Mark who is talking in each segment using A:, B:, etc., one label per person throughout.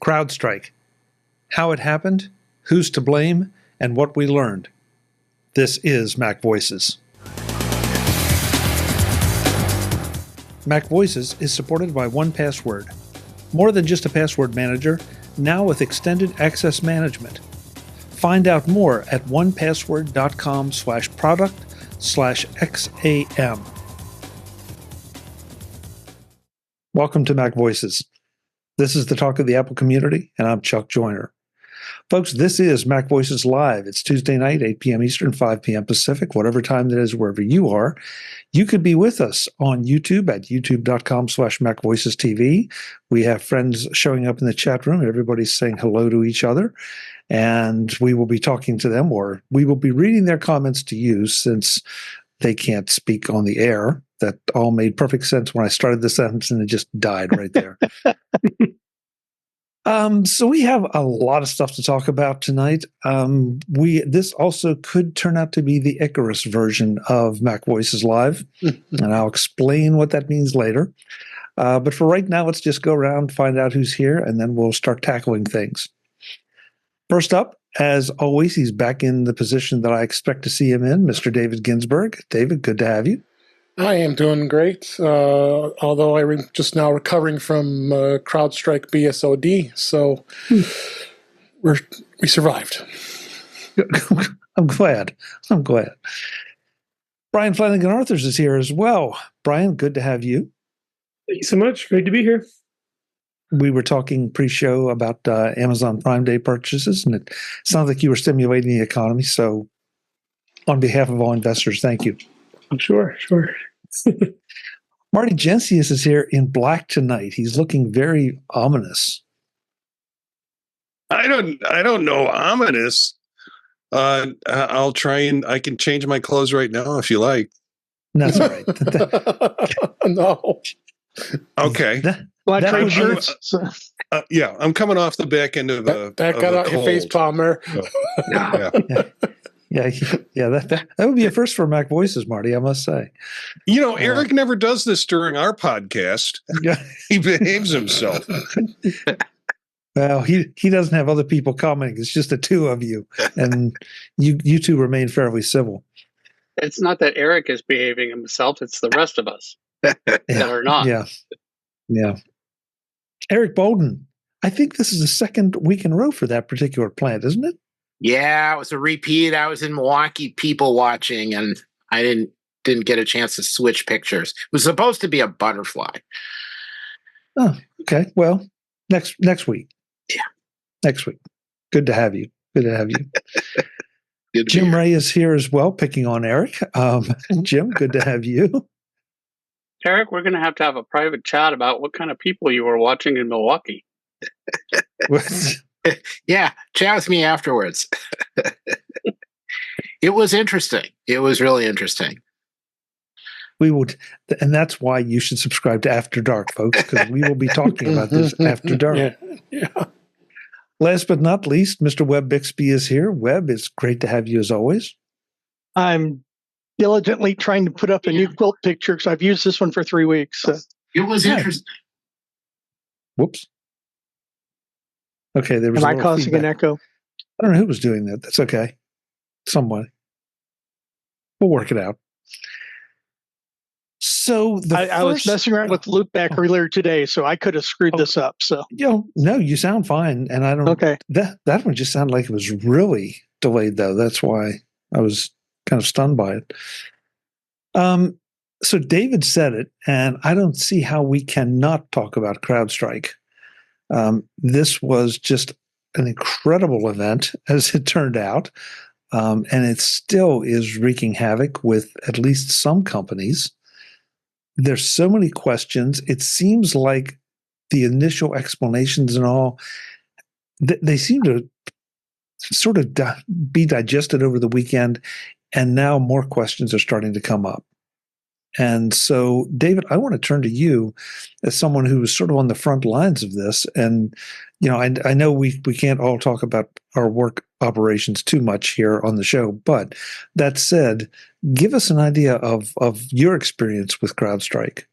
A: CrowdStrike. How it happened, who's to blame, and what we learned. This is MacVoices. MacVoices is supported by 1Password. More than just a password manager, now with extended access management. Find out more at onepassword.com/product/XAM. Welcome to MacVoices. This is the talk of the Apple community, and I'm Chuck Joyner. Folks, this is MacVoices Live. It's Tuesday night, 8 p.m. Eastern, 5 p.m. Pacific, whatever time it is, wherever you are. You could be with us on YouTube at youtube.com/MacVoicesTV. We have friends showing up in the chat room. Everybody's saying hello to each other, and we will be talking to them, or we will be reading their comments to you since they can't speak on the air. That all made perfect sense when I started the sentence, and it just died right there. So we have a lot of stuff to talk about tonight. This also could turn out to be the Icarus version of MacVoices Live, and I'll explain what that means later. But for right now, let's just go around, find out who's here, and then we'll start tackling things. First up, as always, he's back in the position that I expect to see him in, Mr. David Ginsburg. David, good to have you.
B: I am doing great, although I'm just now recovering from CrowdStrike BSOD, so we survived.
A: I'm glad. Brian Flanigan-Arthurs is here as well. Brian, good to have you.
C: Thank you so much. Great to be here.
A: We were talking pre-show about Amazon Prime Day purchases, and it sounds like you were stimulating the economy. So on behalf of all investors, thank you.
C: Sure.
A: Marty Jencius is here in black tonight. He's looking very ominous.
D: I don't know ominous. I'll try and I can change my clothes right now if you like.
A: That's all right.
B: No.
D: Okay.
C: Black trade shirts.
D: Yeah, I'm coming off the back end of a
B: back out your face palmer.
D: Yeah.
A: Yeah, that would be a first for MacVoices, Marty, I must say.
D: You know, Eric never does this during our podcast. He behaves himself.
A: Well, he doesn't have other people commenting. It's just the two of you, and you two remain fairly civil.
E: It's not that Eric is behaving himself; it's the rest of us that are not.
A: Yeah. Eric Bolden, I think this is the second week in a row for that particular plant, isn't it?
F: Yeah, it was a repeat. I was in Milwaukee people watching, and I didn't get a chance to switch pictures. It was supposed to be a butterfly.
A: Oh, okay. Well, next week.
F: Yeah.
A: Next week. Good to have you.
D: Good
A: Jim Ray is here as well, picking on Eric. Jim, good to have you.
E: Eric, we're going to have a private chat about what kind of people you were watching in Milwaukee.
F: Yeah, chat with me afterwards. It was interesting. It was really interesting.
A: We would, and that's why you should subscribe to After Dark, folks, because we will be talking about this after dark.
B: Yeah.
A: Last but not least, Mr. Web Bixby is here. Web, it's great to have you as always.
C: I'm diligently trying to put up a new quilt picture because I've used this one for 3 weeks. So.
F: It was interesting.
A: Whoops. Okay, there was.
C: Am I causing an echo?
A: I don't know who was doing that. That's okay. Someone. We'll work it out. So
C: I was messing around with loopback earlier today, so I could have screwed this up. So
A: no, you sound fine, and I don't.
C: Okay.
A: That one just sounded like it was really delayed, though. That's why I was kind of stunned by it. So David said it, and I don't see how we cannot talk about CrowdStrike. This was just an incredible event, as it turned out, and it still is wreaking havoc with at least some companies. There's so many questions. It seems like the initial explanations and all, they seem to sort of be digested over the weekend, and now more questions are starting to come up. And so, David, I want to turn to you as someone who was sort of on the front lines of this. And, you know, I know we can't all talk about our work operations too much here on the show. But that said, give us an idea of your experience with CrowdStrike.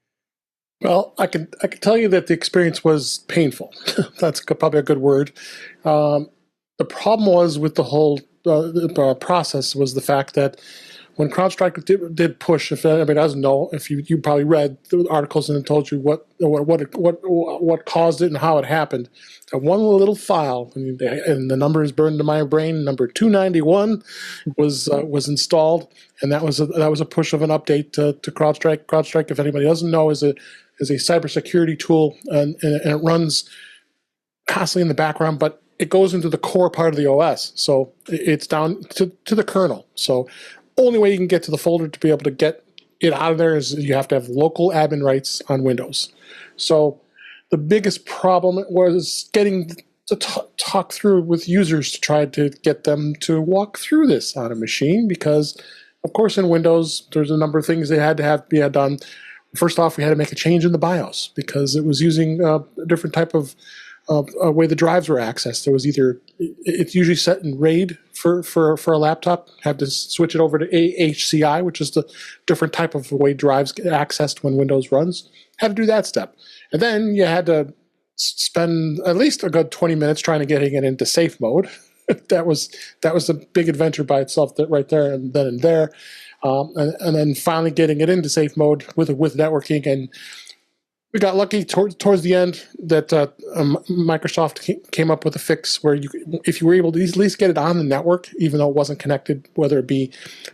B: Well, I can tell you that the experience was painful. That's probably a good word. The problem was with the whole process was the fact that when CrowdStrike did push, if anybody doesn't know, if you probably read the articles and it told you what caused it and how it happened. One little file, and the number is burned into my brain. Number 291 was installed, and that was a push of an update to CrowdStrike. CrowdStrike, if anybody doesn't know, is a cybersecurity tool, and it runs constantly in the background, but it goes into the core part of the OS. So it's down to the kernel. So only way you can get to the folder to be able to get it out of there is you have to have local admin rights on Windows. So the biggest problem was getting to talk through with users to try to get them to walk through this on a machine, because of course in Windows there's a number of things they had to be done. First off, we had to make a change in the BIOS because it was using a different type of way the drives were accessed. There was it's usually set in RAID for a laptop. Had to switch it over to HCI, which is the different type of way drives get accessed when Windows runs. Had to do that step, and then you had to spend at least a good 20 minutes trying to get it into safe mode. that was a big adventure by itself. That right there and then and there. And then finally getting it into safe mode with networking, and we got lucky towards the end that Microsoft came up with a fix where if you were able to at least get it on the network, even though it wasn't connected, whether it be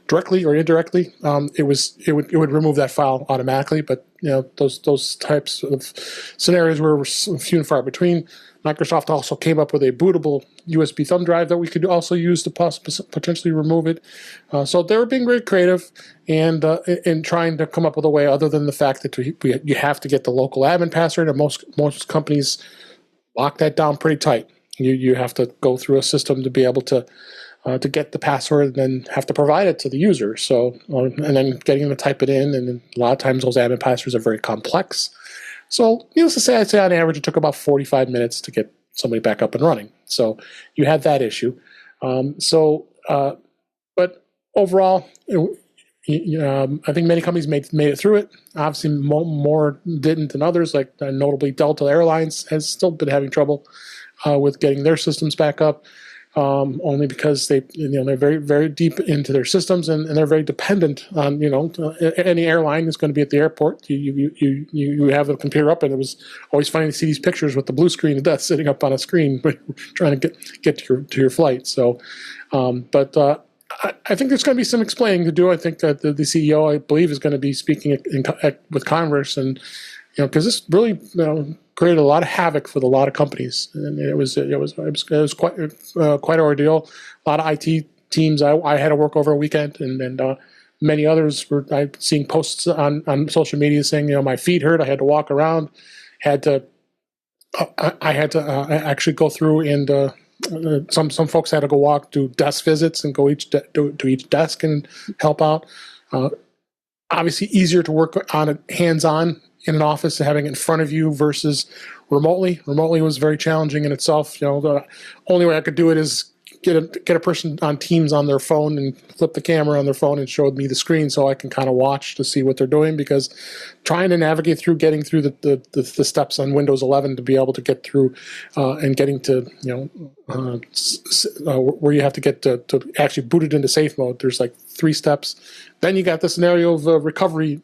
B: directly or indirectly, it would remove that file automatically. But those types of scenarios were few and far between. Microsoft also came up with a bootable USB thumb drive that we could also use to potentially remove it. So they were being very creative and in trying to come up with a way other than the fact that you have to get the local admin password, and most companies lock that down pretty tight. You have to go through a system to be able to get the password and then have to provide it to the user. So and then getting them to type it in, and a lot of times those admin passwords are very complex. So needless to say, I'd say on average it took about 45 minutes to get somebody back up and running. So you had that issue. But overall, I think many companies made it through it. Obviously, more didn't than others. Like notably, Delta Airlines has still been having trouble with getting their systems back up. Only because they're very, very deep into their systems, and they're very dependent on, any airline is going to be at the airport. You have a computer up, and it was always funny to see these pictures with the blue screen of death sitting up on a screen trying to get to your flight. So, I think there's going to be some explaining to do. I think that the CEO, I believe, is going to be speaking with Congress, and because this really created a lot of havoc for a lot of companies, and it was quite an ordeal. A lot of IT teams I had to work over a weekend, and many others were seeing posts on social media saying, my feet hurt, I had to walk around, I had to actually go through, and some folks had to go do desk visits and go to each desk and help out. Obviously, easier to work on it hands-on in an office, having it in front of you versus remotely. Remotely was very challenging in itself. The only way I could do it is get a person on Teams on their phone and flip the camera on their phone and show me the screen so I can kind of watch to see what they're doing, because trying to navigate through getting through the steps on Windows 11 to be able to get through and getting to where you have to get to actually boot it into safe mode. There's like 3 steps. Then you got the scenario of the recovery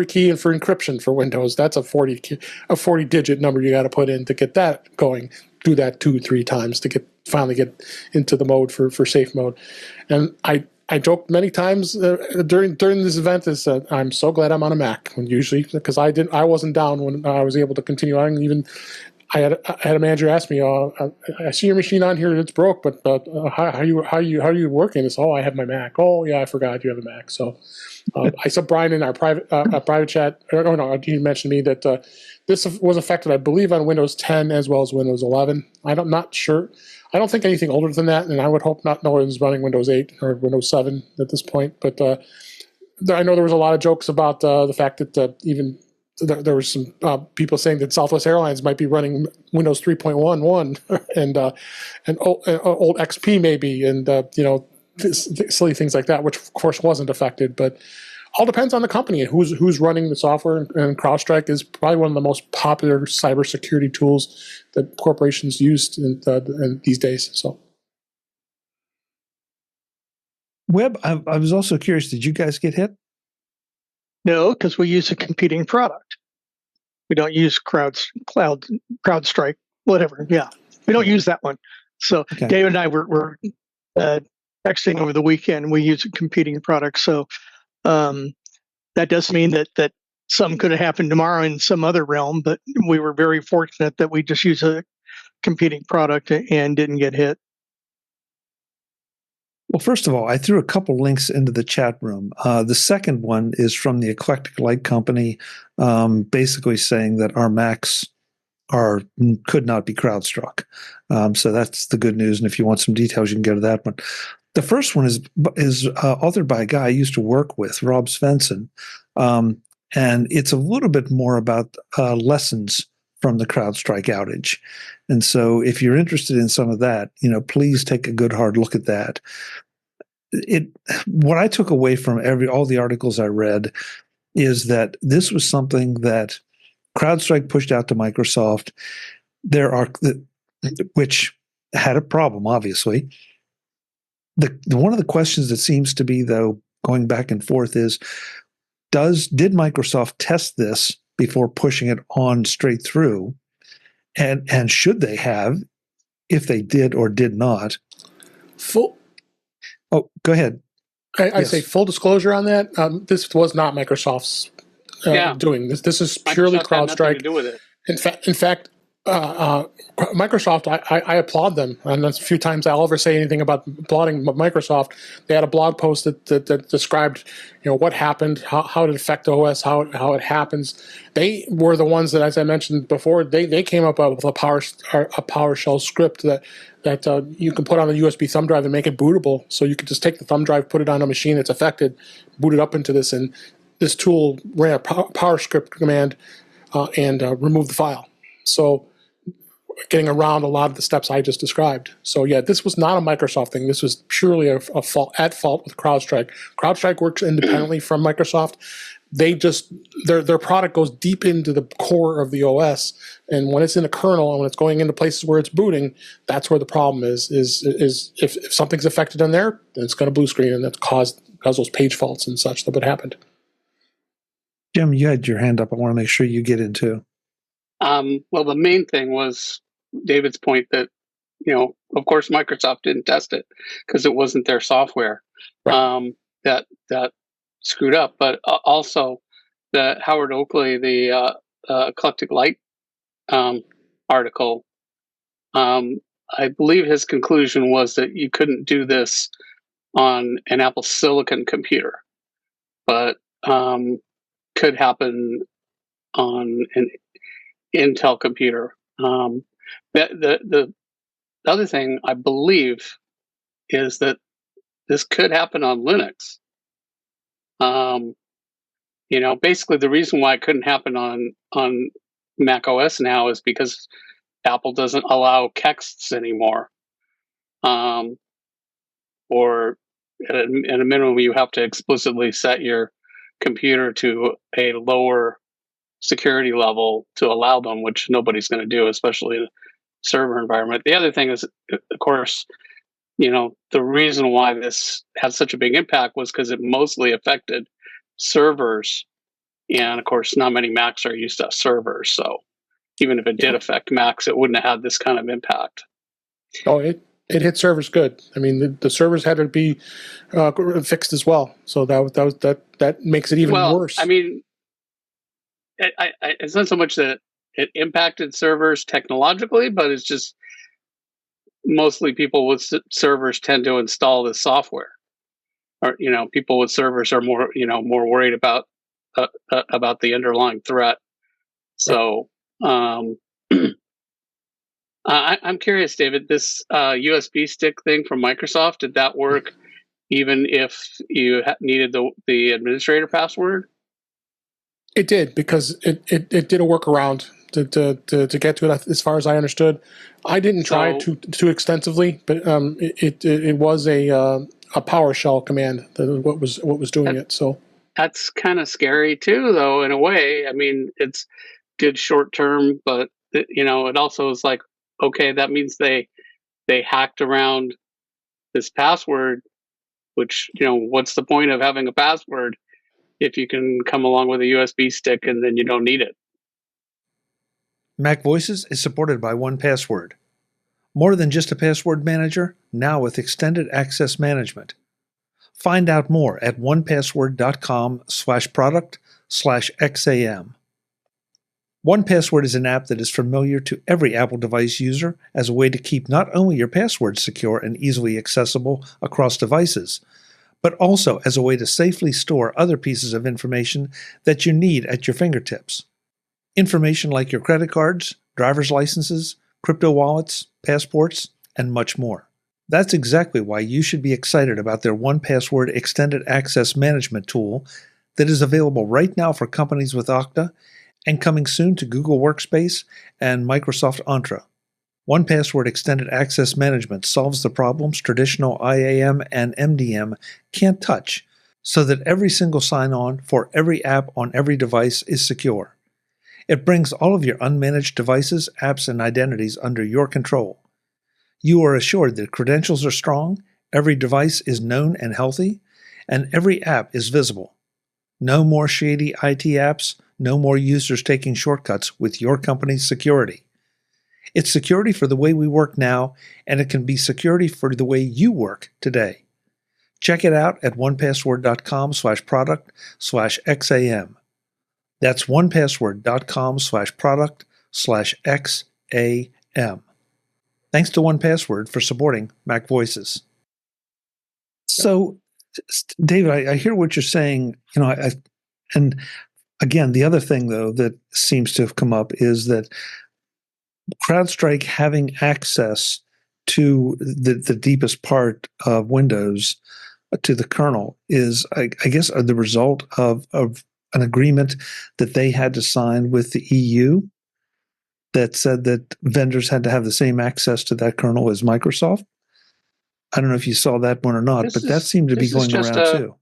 B: key and for encryption for Windows. That's a 40-digit number you got to put in to get that going. Do that 2-3 times to finally get into the mode for safe mode. And I joked many times during this event is that I'm so glad I'm on a Mac, usually, because I wasn't down when I was able to continue on. Even I had a manager ask me, I see your machine on here, it's broke, but how are you working? It's, I have my Mac. Oh yeah, I forgot you have a Mac. So I saw Brian in our private chat. He mentioned to me that this was affected, I believe, on Windows 10 as well as Windows 11. I'm not sure. I don't think anything older than that, and I would hope not. No one's running Windows 8 or Windows 7 at this point. But I know there was a lot of jokes about the fact that even there were some people saying that Southwest Airlines might be running Windows 3.11 and old XP maybe, and silly things like that, which of course wasn't affected. But All depends on the company and who's running the software. And CrowdStrike is probably one of the most popular cybersecurity tools that corporations use in these days. So,
A: Web, I was also curious. Did you guys get hit?
C: No, because we use a competing product. We don't use CrowdStrike, whatever. Yeah, we don't use that one. So
A: Okay.
C: David and I were texting over the weekend. We use a competing product. So that does mean that some could have happened tomorrow in some other realm, but we were very fortunate that we just use a competing product and didn't get hit.
A: Well, first of all, I threw a couple links into the chat room. The second one is from the Eclectic Light Company, basically saying that our Macs could not be CrowdStrike. So that's the good news. And if you want some details, you can go to that one. The first one is authored by a guy I used to work with, Rob Svensson, and it's a little bit more about lessons from the CrowdStrike outage. And so if you're interested in some of that, please take a good hard look at that. What I took away from all the articles I read is that this was something that CrowdStrike pushed out to Microsoft. Which had a problem, obviously. One of the questions that seems to be, though, going back and forth is, did Microsoft test this before pushing it on straight through? And should they have, if they did or did not? Oh, go ahead.
B: I say full disclosure on that. This was not Microsoft's doing. This is purely
E: Microsoft had nothing
B: CrowdStrike.
E: to do with it.
B: In fact, Microsoft, I applaud them, and that's a few times I'll ever say anything about applauding Microsoft. They had a blog post that described, what happened, how it affect OS, how it happens. They were the ones that, as I mentioned before, they came up with a PowerShell script that you can put on a USB thumb drive and make it bootable. So you could just take the thumb drive, put it on a machine that's affected, boot it up into this, and this tool ran a PowerScript command and remove the file. So getting around a lot of the steps I just described. So yeah, this was not a Microsoft thing. This was purely a fault with CrowdStrike. CrowdStrike works independently from Microsoft. They just their product goes deep into the core of the OS, and when it's in the kernel and when it's going into places where it's booting, that's where the problem is if something's affected in there, then it's going to blue screen, and that's caused those page faults and such that would happen.
A: Jim, you had your hand up. I want to make sure you get into.
E: Well, the main thing was David's point that, of course, Microsoft didn't test it because it wasn't their software. Right. That screwed up. But also, the Howard Oakley, the Eclectic Light article, I believe his conclusion was that you couldn't do this on an Apple Silicon computer, but could happen on an Intel computer. The other thing I believe is that this could happen on Linux. Basically the reason why it couldn't happen on Mac OS now is because Apple doesn't allow kexts anymore. Or at a minimum, you have to explicitly set your computer to a lower security level to allow them, which nobody's going to do, especially in a server environment. The other thing is, of course, the reason why this had such a big impact was because it mostly affected servers. And of course, not many Macs are used to servers. So even if it did affect Macs, it wouldn't have had this kind of impact.
B: Oh, it hit servers good. I mean, the servers had to be fixed as well. So that makes it even worse.
E: I mean, it's not so much that it impacted servers technologically, but it's just mostly people with servers tend to install this software, or people with servers are more worried about the underlying threat. So I'm curious, David, this USB stick thing from Microsoft, did that work even if you needed the administrator password?
B: It did, because it did a workaround to get to it, as far as I understood. I didn't try it too extensively, but it was a PowerShell command that what was doing it. So
E: That's kind of scary too, though, in a way. I mean, it's good short term, but it also is like, okay, that means they hacked around this password, which, what's the point of having a password if you can come along with a USB stick and then you don't need it?
A: MacVoices is supported by 1Password. More than just a password manager, now with extended access management. Find out more at onepassword.com/product/XAM. 1Password is an app that is familiar to every Apple device user as a way to keep not only your passwords secure and easily accessible across devices, but also as a way to safely store other pieces of information that you need at your fingertips. Information like your credit cards, driver's licenses, crypto wallets, passports, and much more. That's exactly why you should be excited about their 1Password extended access management tool that is available right now for companies with Okta and coming soon to Google Workspace and Microsoft Entra. 1Password extended access management solves the problems traditional IAM and MDM can't touch, so that every single sign-on for every app on every device is secure. It brings all of your unmanaged devices, apps, and identities under your control. You are assured that credentials are strong, every device is known and healthy, and every app is visible. No more shady IT apps, no more users taking shortcuts with your company's security. It's security for the way we work now, and it can be security for the way you work today. Check it out at onepassword.com/product/XAM. That's onepassword.com/product/XAM. Thanks to 1Password for supporting MacVoices. So, David, I hear what you're saying. And again, the other thing though that seems to have come up is that CrowdStrike having access to the deepest part of Windows, to the kernel, is I guess the result of an agreement that they had to sign with the EU that said that vendors had to have the same access to that kernel as Microsoft. I don't know if you saw that one or not, but that seemed to be going around too.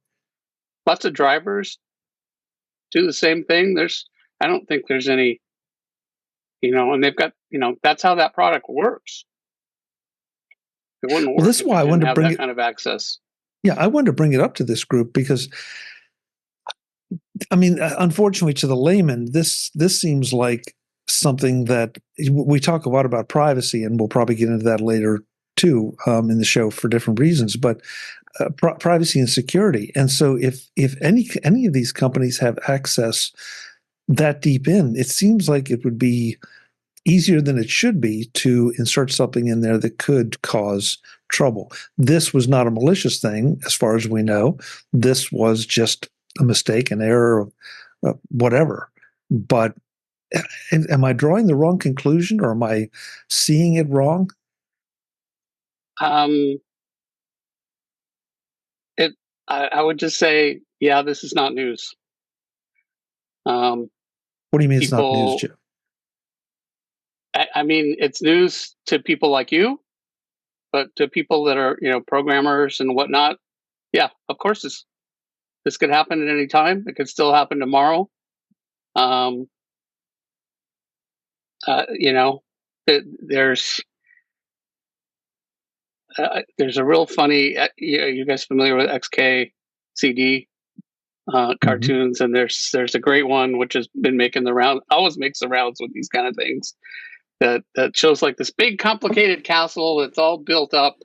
E: Lots of drivers do the same thing. I don't think there's any, and they've got, that's how that product works. It wouldn't work.
A: Well, this is why I wanted to bring
E: that kind of access.
A: Yeah, I wanted to bring it up to this group because, I mean, unfortunately, to the layman, this seems like something that we talk a lot about privacy, and we'll probably get into that later too in the show for different reasons. But privacy and security, and so if any of these companies have access that deep in, it seems like it would be easier than it should be to insert something in there that could cause trouble. This was not a malicious thing, as far as we know. This was just a mistake, an error, whatever. But am I drawing the wrong conclusion, or am I seeing it wrong?
E: I would just say, yeah, this is not news.
A: What do you mean it's not news, Jim?
E: I mean, it's news to people like you, but to people that are, programmers and whatnot, yeah, of course this could happen at any time. It could still happen tomorrow. There's a real funny. You guys familiar with XKCD cartoons? And there's a great one which has been making the round. Always makes the rounds with these kind of things. That shows like this big complicated castle that's all built up,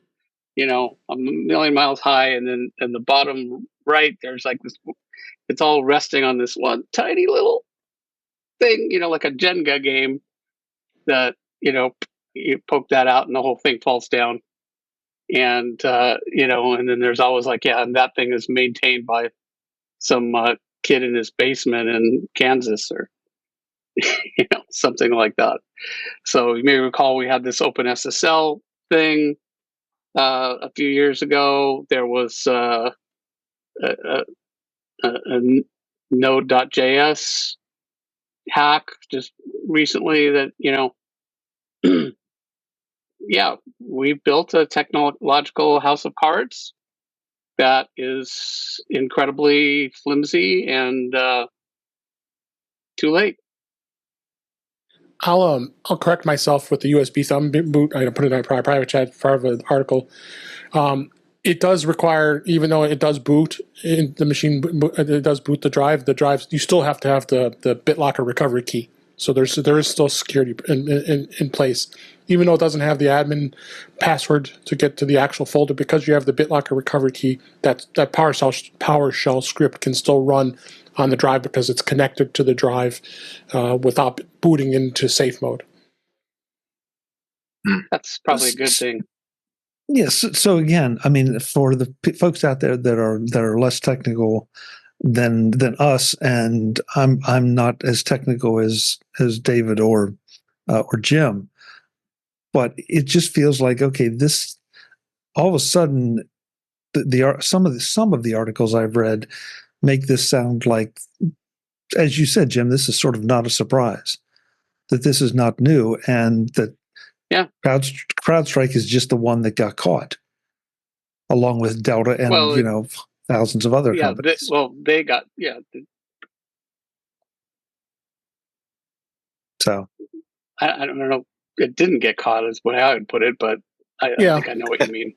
E: a million miles high, and then in the bottom right there's like this. It's all resting on this one tiny little thing, like a Jenga game. That you poke that out and the whole thing falls down. And and then there's always like, yeah, and that thing is maintained by some kid in his basement in Kansas, or something like that. So you may recall we had this OpenSSL thing a few years ago. There was a Node.js hack just recently that yeah, we built a technological house of cards that is incredibly flimsy and too late.
B: I'll correct myself with the USB thumb boot. I put it in a private chat, part of an article. It does require, even though it does boot in the machine, it does boot the drive. The drives, you still have to have the BitLocker recovery key. So there is still security in place, even though it doesn't have the admin password to get to the actual folder. Because you have the BitLocker recovery key, that PowerShell script can still run on the drive because it's connected to the drive without booting into safe mode.
E: That's probably a good thing.
A: Yes. So again, I mean, for the folks out there that are less technical than us, and I'm not as technical as David or Jim, but it just feels like, okay, this all of a sudden some of the articles I've read make this sound like, as you said, Jim, this is sort of not a surprise, that this is not new, and that CrowdStrike is just the one that got caught, along with Delta and thousands of other companies.
E: They got
A: So
E: I don't know. It didn't get caught, is what I would put it, but I think I know what you mean.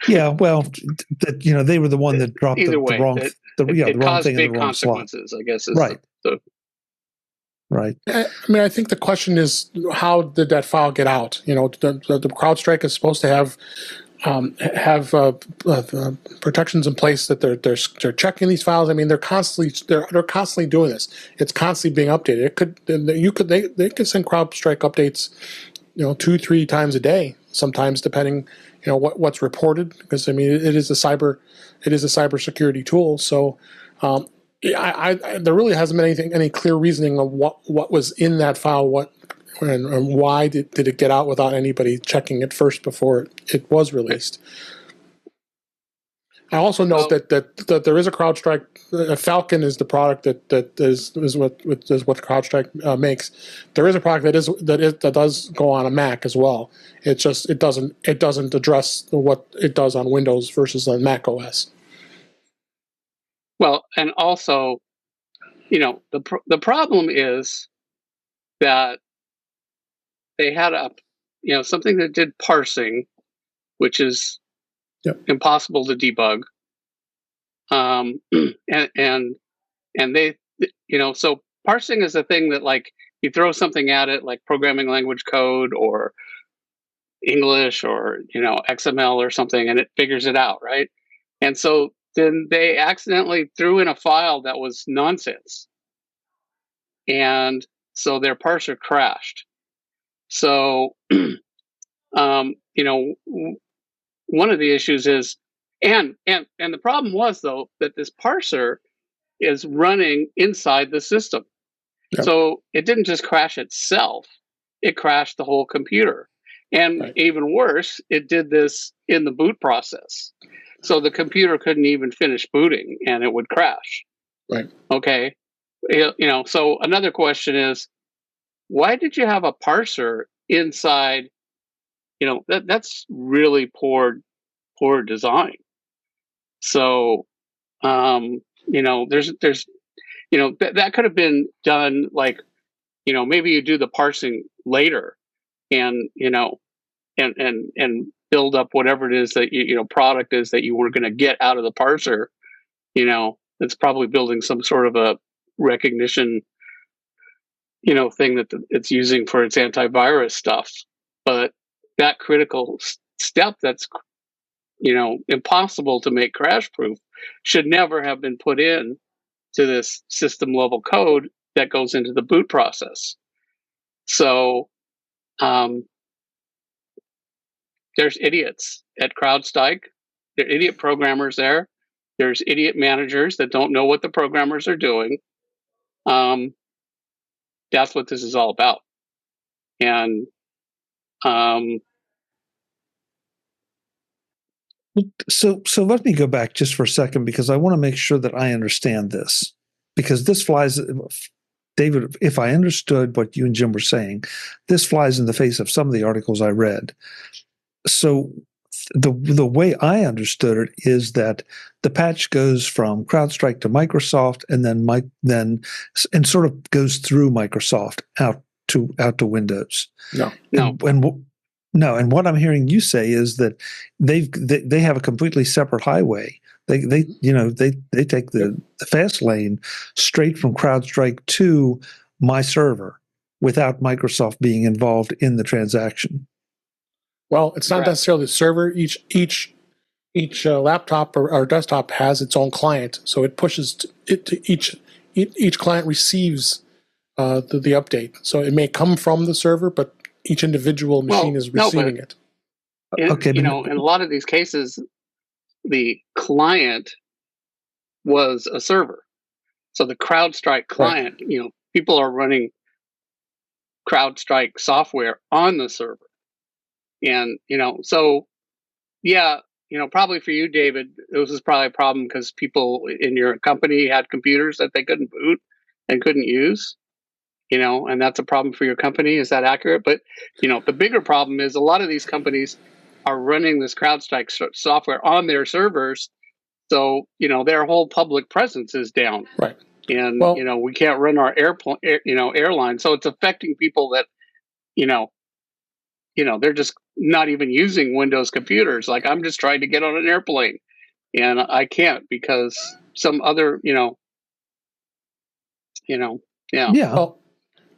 A: Yeah, well, they were the one that dropped the wrong thing in the wrong slot.
E: I guess.
A: Right. Right.
B: I mean, I think the question is, how did that file get out? The CrowdStrike is supposed to have protections in place that they're checking these files. I mean, they're constantly doing this. It's constantly being updated. They could send CrowdStrike updates, 2-3 times a day, sometimes, depending, what's reported. Because I mean, it is a cybersecurity tool. So there really hasn't been any clear reasoning of what was in that file, and why did it get out without anybody checking it first before it was released. I also note that there is a CrowdStrike. Falcon is the product that is what CrowdStrike makes. There is a product that does go on a Mac as well. It's just it doesn't address what it does on Windows versus on Mac OS.
E: Well, and also, the problem is that they had something that did parsing, which is impossible to debug. And they, so parsing is a thing that, like, you throw something at it, like programming language code or English or XML or something, and it figures it out, right? And so then they accidentally threw in a file that was nonsense, and so their parser crashed. So, one of the issues is, and the problem was, though, that this parser is running inside the system. Yep. So it didn't just crash itself, it crashed the whole computer. And even worse, it did this in the boot process. So the computer couldn't even finish booting and it would crash.
B: Right.
E: Okay. So another question is, why did you have a parser inside? That's really poor design. So, there's that could have been done, like, maybe you do the parsing later, and and build up whatever it is that product is that you were going to get out of the parser. It's probably building some sort of a recognition, thing that it's using for its antivirus stuff. But that critical step that's impossible to make crash proof should never have been put in to this system level code that goes into the boot process. So there's idiots at CrowdStrike. There are idiot programmers there. There's idiot managers that don't know what the programmers are doing. That's what this is all about. And
A: So let me go back just for a second, because I want to make sure that I understand this, because this flies, David, if I understood what you and Jim were saying, this flies in the face of some of the articles I read. So the way I understood it is that the patch goes from CrowdStrike to Microsoft, and then sort of goes through Microsoft out to Windows.
B: No.
A: And what I'm hearing you say is that they have a completely separate highway. They take the fast lane straight from CrowdStrike to my server without Microsoft being involved in the transaction.
B: Well, it's not necessarily the server. Each laptop or desktop has its own client, so it pushes it to each client receives the update. So it may come from the server, but each individual machine is receiving it.
E: In a lot of these cases, the client was a server. So the CrowdStrike client, people are running CrowdStrike software on the server. And, probably for you, David, this is probably a problem because people in your company had computers that they couldn't boot and couldn't use, and that's a problem for your company. Is that accurate? But, the bigger problem is a lot of these companies are running this CrowdStrike software on their servers. So, their whole public presence is down.
B: Right.
E: And, we can't run our airline. So it's affecting people that, they're just not even using Windows computers. Like, I'm just trying to get on an airplane and I can't because some other, Yeah.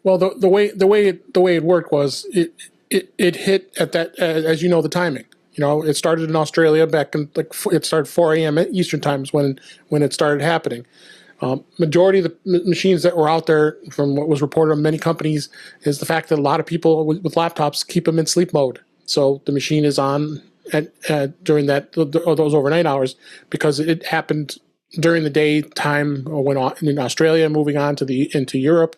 B: Well, the way it worked was it hit at that, as the timing. It started in Australia back in it started 4 a.m. Eastern times when it started happening. Majority of the machines that were out there, from what was reported on many companies, is the fact that a lot of people with laptops keep them in sleep mode. So the machine is on during those overnight hours because it happened during the daytime when in Australia, moving on into Europe,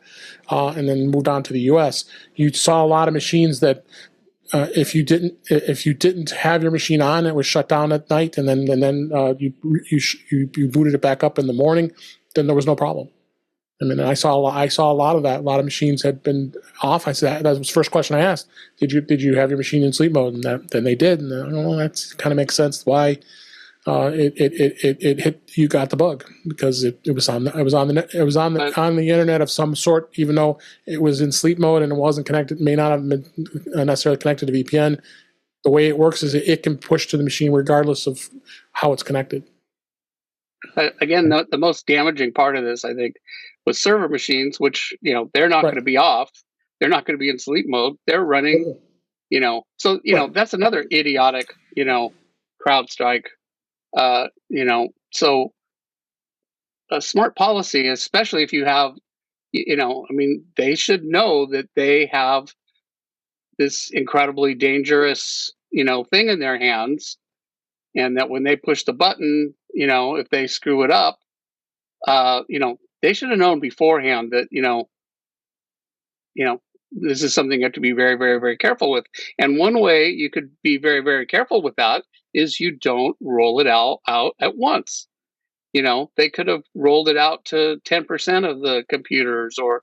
B: and then moved on to the U.S. You saw a lot of machines that if you didn't have your machine on, it was shut down at night, and then you booted it back up in the morning. Then there was no problem. I mean, I saw a lot of that. A lot of machines had been off. I said that was the first question I asked. Did you have your machine in sleep mode? And then they did. And that kind of makes sense why it hit. You got the bug because it was on the internet of some sort. Even though it was in sleep mode and it wasn't connected, may not have been necessarily connected to VPN. The way it works is it can push to the machine regardless of how it's connected.
E: Again, the most damaging part of this, I think, was server machines, which, they're not going to be off. They're not going to be in sleep mode. They're running, So, that's another idiotic, CrowdStrike, So a smart policy, especially if you have, they should know that they have this incredibly dangerous, thing in their hands. And that when they push the button, if they screw it up, they should have known beforehand that, this is something you have to be very, very, very careful with. And one way you could be very, very careful with that is you don't roll it out at once. They could have rolled it out to 10% of the computers or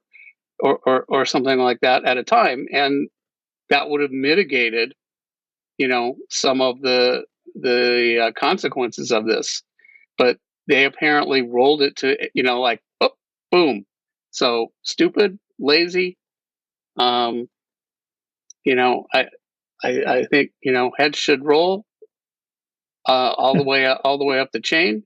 E: something like that at a time. And that would have mitigated, some of the consequences of this, but they apparently rolled it to boom. So stupid, lazy. I think heads should roll all the way up the chain.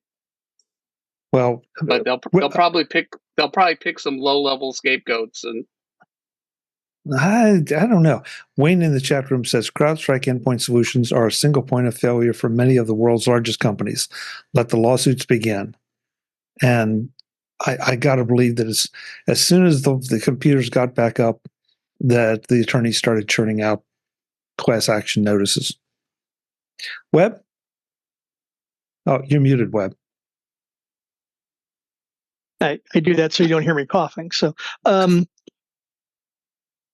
A: Well,
E: but they'll probably pick some low level scapegoats and.
A: I don't know. Wayne in the chat room says CrowdStrike endpoint solutions are a single point of failure for many of the world's largest companies. Let the lawsuits begin. And I got to believe that as soon as the computers got back up, that the attorneys started churning out class action notices. Webb? Oh, you're muted, Webb.
C: I do that so you don't hear me coughing. So,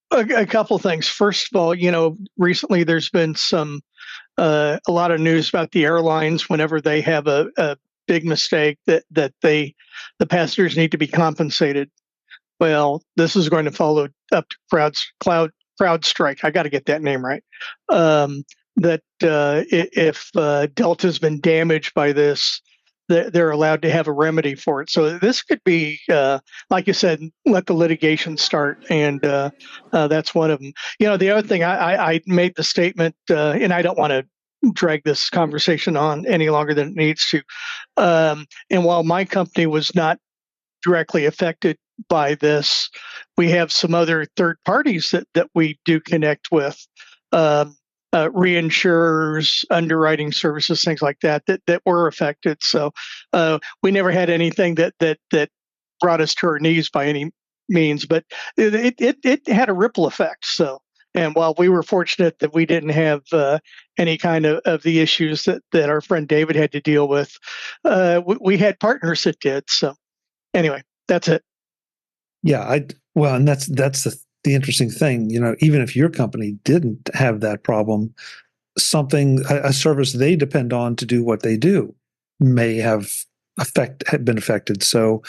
C: a couple things. First of all, recently there's been a lot of news about the airlines whenever they have a big mistake that the passengers need to be compensated. Well, this is going to follow up to CrowdStrike. I got to get that name right. that if Delta's been damaged by this, they're allowed to have a remedy for it. So this could be, like you said, let the litigation start, and that's one of them. The other thing, I made the statement, and I don't want to drag this conversation on any longer than it needs to. And while my company was not directly affected by this, we have some other third parties that we do connect with. Reinsurers, underwriting services, things like that were affected. So we never had anything that brought us to our knees by any means, but it had a ripple effect. So, and while we were fortunate that we didn't have any kind of the issues that our friend David had to deal with, we had partners that did. So anyway, that's it.
A: Yeah, and that's the interesting thing. Even if your company didn't have that problem, a service they depend on to do what they do may have been affected. So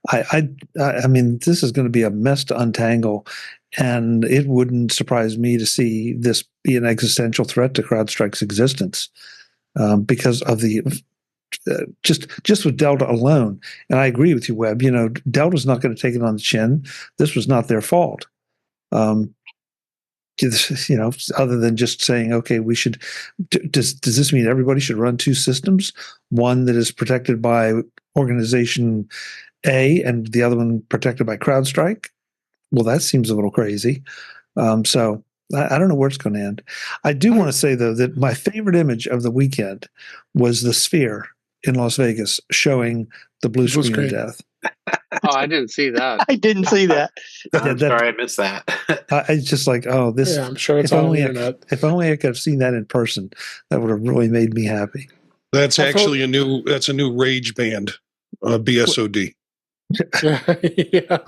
A: I mean, this is going to be a mess to untangle, and it wouldn't surprise me to see this be an existential threat to CrowdStrike's existence because of the just with Delta alone. And I agree with you, Webb. Delta's not going to take it on the chin. This was not their fault. Other than just saying, okay, we should. Does this mean everybody should run two systems? One that is protected by organization A and the other one protected by CrowdStrike? Well, that seems a little crazy. So I don't know where it's going to end. I do want to say, though, that my favorite image of the weekend was the sphere in Las Vegas showing the blue screen of death.
E: Oh, I didn't see that.
C: I didn't see that.
F: I'm sorry I missed that.
A: It's just like, this.
B: Yeah, I'm sure it's on the internet.
A: If only I could have seen that in person, that would have really made me happy.
D: That's actually a new rage band, BSOD.
B: Yeah.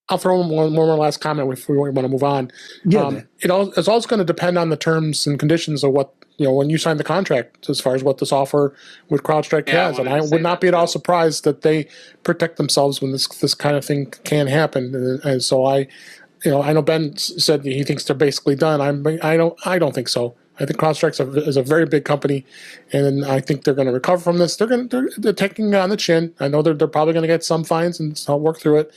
B: I'll throw in one more last comment if we want to move on.
A: Yeah,
B: it's also going to depend on the terms and conditions of what, when you sign the contract, as far as what this offer with CrowdStrike has. And I would not be at all surprised that they protect themselves when this kind of thing can happen. And so I know Ben said he thinks they're basically done. I don't think so. I think CrowdStrike is a very big company, and I think they're going to recover from this. They're taking it on the chin. I know they're probably going to get some fines and I'll work through it.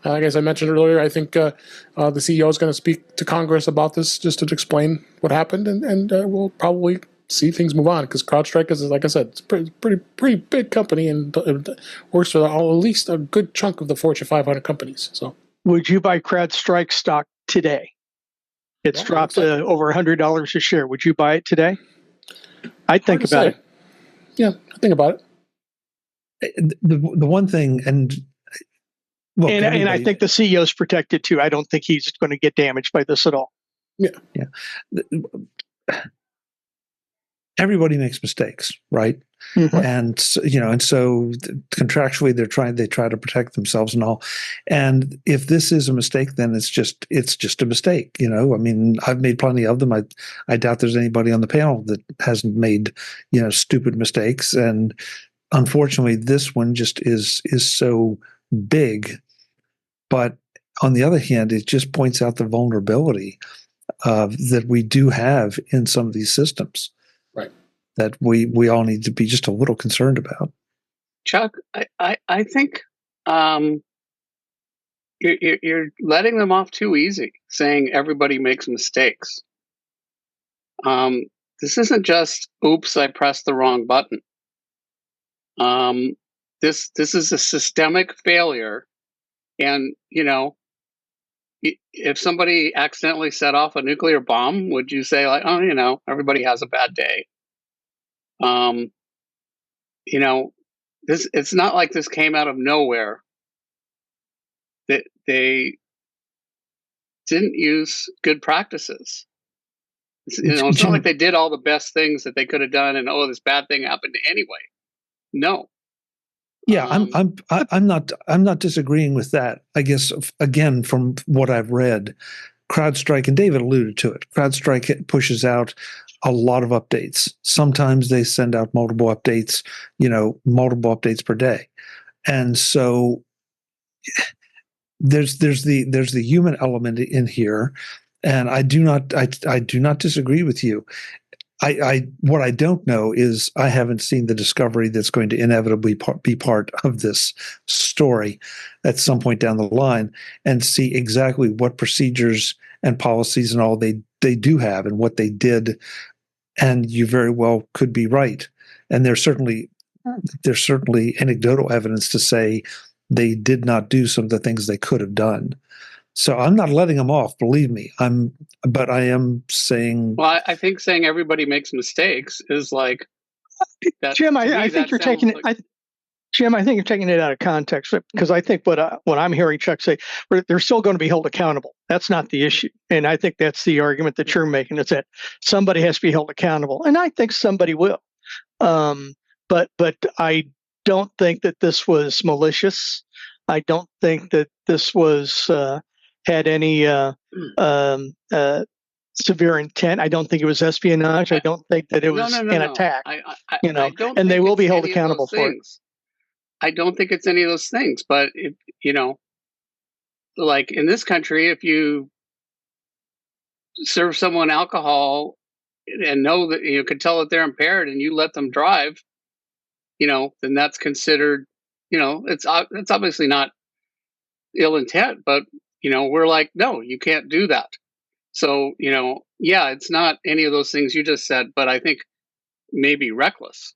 B: As I mentioned earlier, I think the CEO is going to speak to Congress about this just to explain what happened, and we'll probably see things move on because CrowdStrike is, like I said, it's a pretty big company and works for at least a good chunk of the Fortune 500 companies. So,
C: would you buy CrowdStrike stock today? It's dropped over $100 a share. Would you buy it today? I'd think about it.
B: Yeah, I think about
A: it. The one thing, and
C: I think the CEO is protected too. I don't think he's going to get damaged by this at all.
B: Yeah.
A: Everybody makes mistakes, right?
C: Mm-hmm.
A: And so contractually they try to protect themselves and all. And if this is a mistake, then it's just a mistake. I mean, I've made plenty of them. I doubt there's anybody on the panel that hasn't made stupid mistakes. And unfortunately, this one just is so big. But on the other hand, it just points out the vulnerability that we do have in some of these systems.
B: Right.
A: That we all need to be just a little concerned about.
E: Chuck, I think you're letting them off too easy, saying everybody makes mistakes. This isn't just, oops, I pressed the wrong button. This is a systemic failure. And, if somebody accidentally set off a nuclear bomb, would you say like, oh, everybody has a bad day? It's not like this came out of nowhere. That they didn't use good practices. It's not like they did all the best things that they could have done, and this bad thing happened anyway. No.
A: Yeah, I'm not disagreeing with that. I guess again, from what I've read, CrowdStrike, and David alluded to it, CrowdStrike pushes out a lot of updates. Sometimes they send out multiple updates per day, and so there's the human element in here, And I do not disagree with you. What I don't know is I haven't seen the discovery that's going to inevitably be part of this story at some point down the line, and see exactly what procedures and policies and all they do have and what they did. And you very well could be right. And there's certainly anecdotal evidence to say they did not do some of the things they could have done. So I'm not letting them off, believe me. But I am saying.
E: Well, I think saying everybody makes mistakes is like that.
C: Jim, I think you're taking it. Jim, I think you're taking it out of context, because I think what I'm hearing Chuck say, they're still going to be held accountable. That's not the issue, and I think that's the argument that you're making. Is that somebody has to be held accountable, and I think somebody will. But I don't think that this was malicious. I don't think that this was had any severe intent. I don't think it was espionage. I don't think that it was an attack. And they will be held accountable for it.
E: I don't think it's any of those things. But like in this country, if you serve someone alcohol and know that you can tell that they're impaired, and you let them drive, then that's considered. It's obviously not ill intent, but we're like, no, you can't do that. So yeah, it's not any of those things you just said, but I think maybe reckless.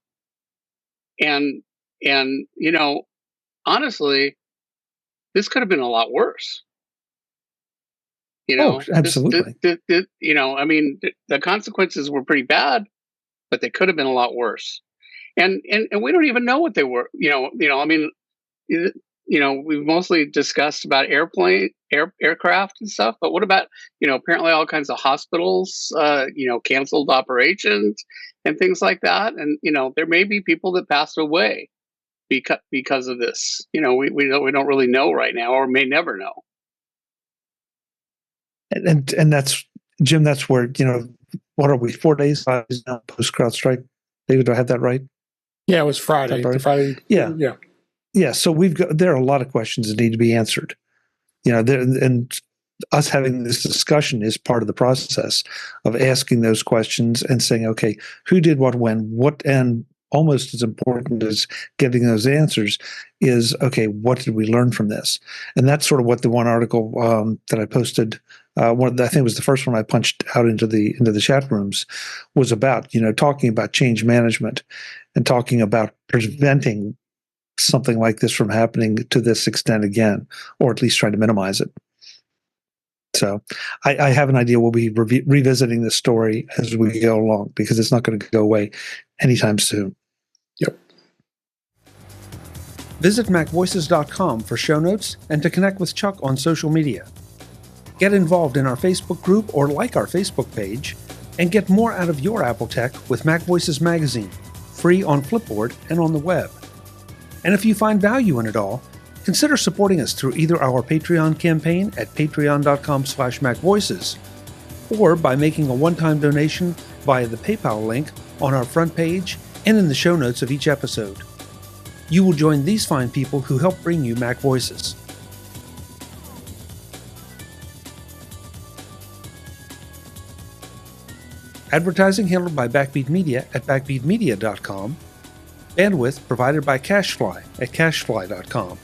E: And honestly, this could have been a lot worse.
A: Absolutely.
E: I mean, the consequences were pretty bad, but they could have been a lot worse. And we don't even know what they were. I mean, we've mostly discussed about aircraft and stuff, but what about, apparently all kinds of hospitals, canceled operations and things like that. And, there may be people that passed away because of this. We don't really know right now, or may never know.
A: And that's, Jim, that's where, what are we, 4 days, 5 days now post CrowdStrike? David, do I have that right?
B: Yeah, it was Friday.
A: Right? Yeah. So there are a lot of questions that need to be answered. And us having this discussion is part of the process of asking those questions and saying, okay, who did what, when, what, and almost as important as getting those answers is, okay, what did we learn from this? And that's sort of what the one article that I posted, I think it was the first one I punched out into the chat rooms, was about, talking about change management and talking about preventing something like this from happening to this extent again, or at least trying to minimize it. So I have an idea we'll be revisiting this story as we go along, because it's not going to go away anytime soon.
B: Yep.
A: Visit MacVoices.com for show notes and to connect with Chuck on social media. Get involved in our Facebook group or like our Facebook page, and get more out of your Apple tech with MacVoices Magazine, free on Flipboard and on the web. And if you find value in it all, consider supporting us through either our Patreon campaign at patreon.com/MacVoices, or by making a one-time donation via the PayPal link on our front page and in the show notes of each episode. You will join these fine people who help bring you Mac Voices. Advertising handled by Backbeat Media at backbeatmedia.com. Bandwidth provided by CacheFly at cachefly.com.